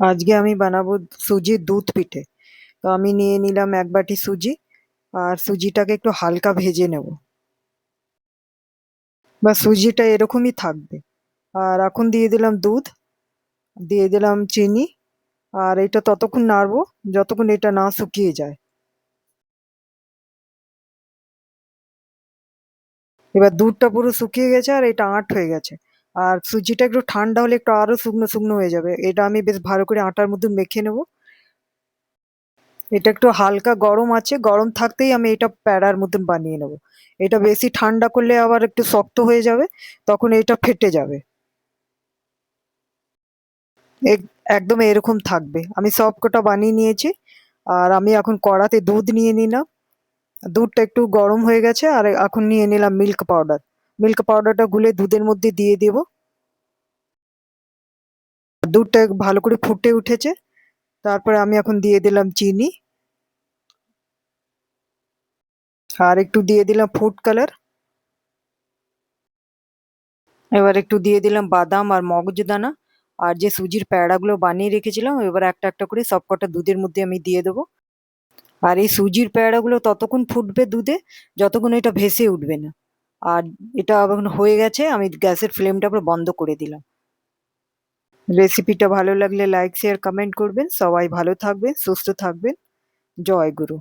আজকে আমি বানাবো সুজির দুধ পিঠে। তো আমি নিয়ে নিলাম 1 বাটি সুজি। আর সুজিটাকে একটু হালকা ভেজে নেব, বা সুজিটা এরকমই থাকবে। আর এখন দিয়ে দিলাম দুধ, দিয়ে দিলাম চিনি। আর এটা ততক্ষণ নাড়বো যতক্ষণ এটা না শুকিয়ে যায়। এবার দুধটা পুরো শুকিয়ে গেছে আর এটা আঁট হয়ে গেছে। আর সুজিটা একটু ঠান্ডা হলে একটু আরো শুকনো শুকনো হয়ে যাবে। এটা আমি বেশ ভালো করে আটার মধ্যে মেখে নেব। এটা একটু হালকা গরম আছে, গরম থাকতেই আমি এটা প্যাড়ার মতন বানিয়ে নেব। এটা বেশি ঠান্ডা করলে আবার একটু শক্ত হয়ে যাবে, তখন এটা ফেটে যাবে। একদম এরকম থাকবে। আমি সব কটা বানিয়ে নিয়েছি। আর আমি এখন কড়াতে দুধ নিয়ে নিলাম। দুধটা একটু গরম হয়ে গেছে আর এখন নিয়ে নিলাম মিল্ক পাউডার। মিল্ক পাউডারটা গুলে দুধের মধ্যে দিয়ে দেবো। দুধটা ভালো করে ফুটে উঠেছে। তারপরে আমি এখন দিয়ে দিলাম চিনি। আর একটু দিয়ে দিলাম ফুড কালার। এবার একটু দিয়ে দিলাম বাদাম আর মগজদানা। আর যে সুজির প্যাড়াগুলো বানিয়ে রেখেছিলাম, এবার একটা একটা করে সবকটা দুধের মধ্যে আমি দিয়ে দেবো। আর এই সুজির প্যাড়াগুলো ততক্ষণ ফুটবে দুধে যতক্ষণ এটা ভেসে উঠবে না। আর এটা এখন হয়ে গেছে, আমি গ্যাসের ফ্লেমটা পুরো বন্ধ করে দিলাম। রেসিপিটা ভালো লাগলে লাইক শেয়ার কমেন্ট করবেন। সবাই ভালো থাকবেন, সুস্থ থাকবেন। জয় গুরু।